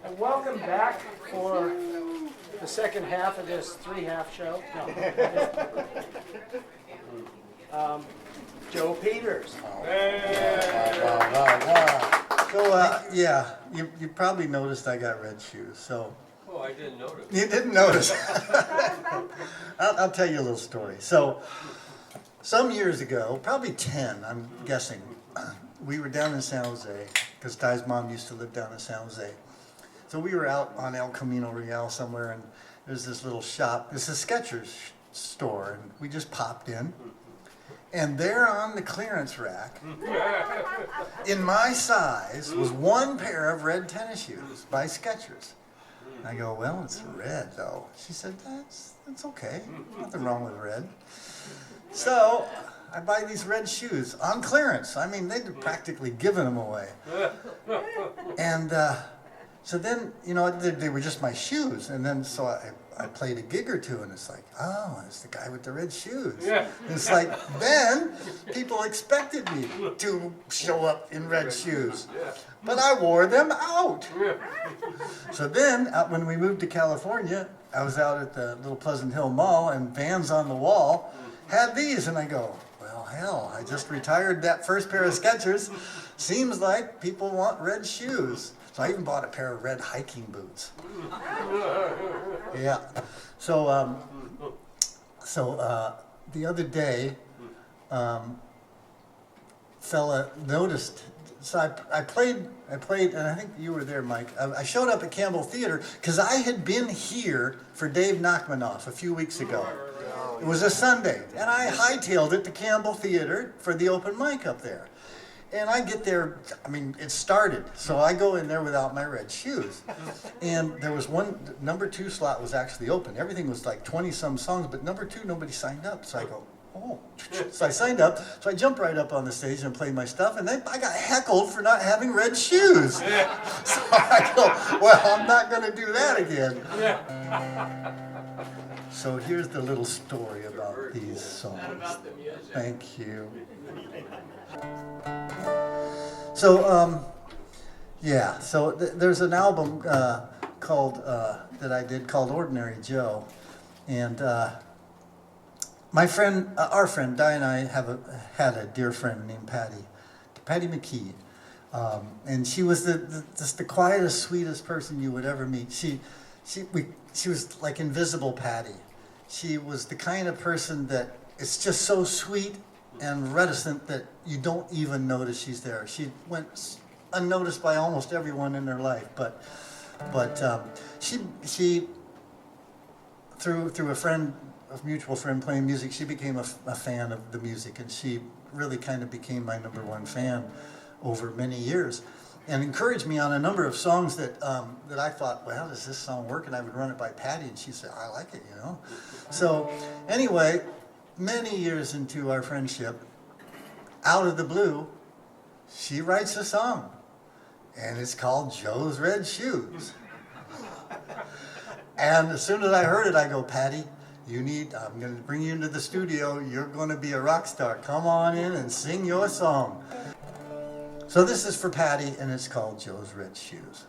And welcome back for the second half of this three-half show. No. Joe Peters. Wow. So, yeah, you probably noticed I got red shoes. So. Oh, I didn't notice. You didn't notice. I'll tell you a little story. So, some years ago, probably 10, I'm guessing, we were down in San Jose, because Ty's mom used to live down in San Jose. So we were out on El Camino Real somewhere, and there's this little shop. It's a Skechers store, and we just popped in. And there on the clearance rack, in my size, was one pair of red tennis shoes by Skechers. And I go, well, it's red, though. She said, that's okay. Nothing wrong with red. So I buy these red shoes on clearance. I mean, they'd practically given them away. And so then, you know, they were just my shoes. And then so I played a gig or two, and it's like, oh, it's the guy with the red shoes. Yeah. It's like, then people expected me to show up in red shoes. But I wore them out. So then, when we moved to California, I was out at the little Pleasant Hill Mall, and Vans on the Wall had these, and I go, well, hell, I just retired that first pair of Skechers. Seems like people want red shoes. So I even bought a pair of red hiking boots. Yeah. So, the other day, fella noticed. So I played, and I think you were there, Mike. I showed up at Campbell Theater because I had been here for Dave Nachmanoff a few weeks ago. It was a Sunday, and I hightailed it to Campbell Theater for the open mic up there. And I get there, I mean, it started, so I go in there without my red shoes. And there was number 2 slot was actually open. Everything was like 20-some songs, but number 2, nobody signed up. So I go, oh. So I signed up, so I jumped right up on the stage and played my stuff, and then I got heckled for not having red shoes. So I go, well, I'm not going to do that again. So here's the little story about these songs. Thank you. So, yeah, so there's an album called, that I did called Ordinary Joe. And my friend, our friend, Di and I had a dear friend named Patty McKee. And she was just the quietest, sweetest person you would ever meet. She was like invisible Patty. She was the kind of person that is just so sweet and reticent that you don't even notice she's there. She went unnoticed by almost everyone in their life, but she through a mutual friend playing music, she became a fan of the music, and she really kind of became my number one fan over many years, and encouraged me on a number of songs that I thought, well, does this song work? And I would run it by Patty, and she said, I like it, you know. So anyway, many years into our friendship, out of the blue, she writes a song, and it's called Joe's Red Shoes. And as soon as I heard it, I go, Patty, I'm going to bring you into the studio. You're going to be a rock star. Come on in and sing your song. So this is for Patty, and it's called Joe's Red Shoes.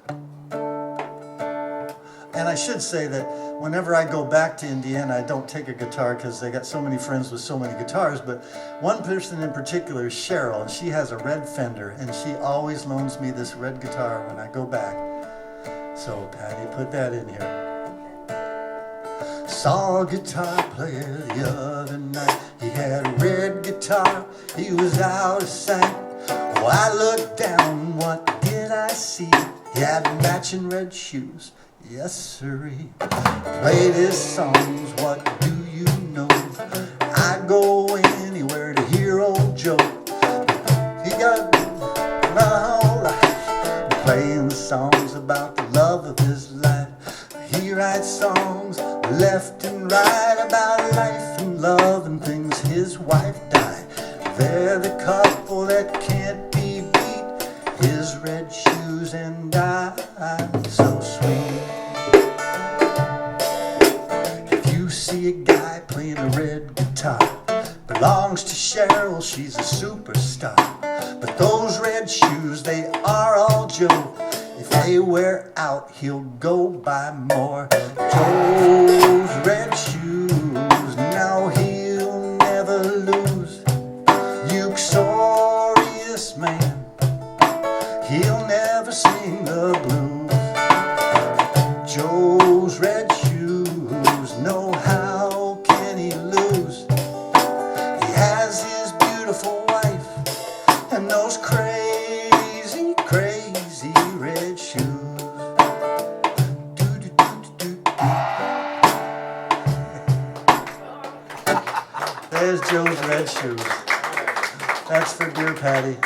And I should say that whenever I go back to Indiana, I don't take a guitar because I got so many friends with so many guitars, but one person in particular is Cheryl, and she has a red Fender, and she always loans me this red guitar when I go back. So Patty, put that in here. Saw a guitar player the other night. He had a red guitar, he was out of sight. Oh, I looked down, what did I see? He had matching red shoes. Yes, sirree. Played his songs, what do you know? I go anywhere to hear old Joe. He got my whole life playing songs about the love of his life. He writes songs left and right about life and love and things. His wife died. They're the couple that can't be beat. His red shoes and I, so sweet. See a guy playing a red guitar, belongs to Cheryl, she's a superstar. But those red shoes, they are all Joe. If they wear out, he'll go buy more. Joe's red shoes, now he'll never lose. Uxorious man, he'll never sing the blues. Joe's red shoes, no, how can he lose? He has his beautiful wife and those crazy, crazy red shoes. There's Joe's red shoes. That's for dear Patty.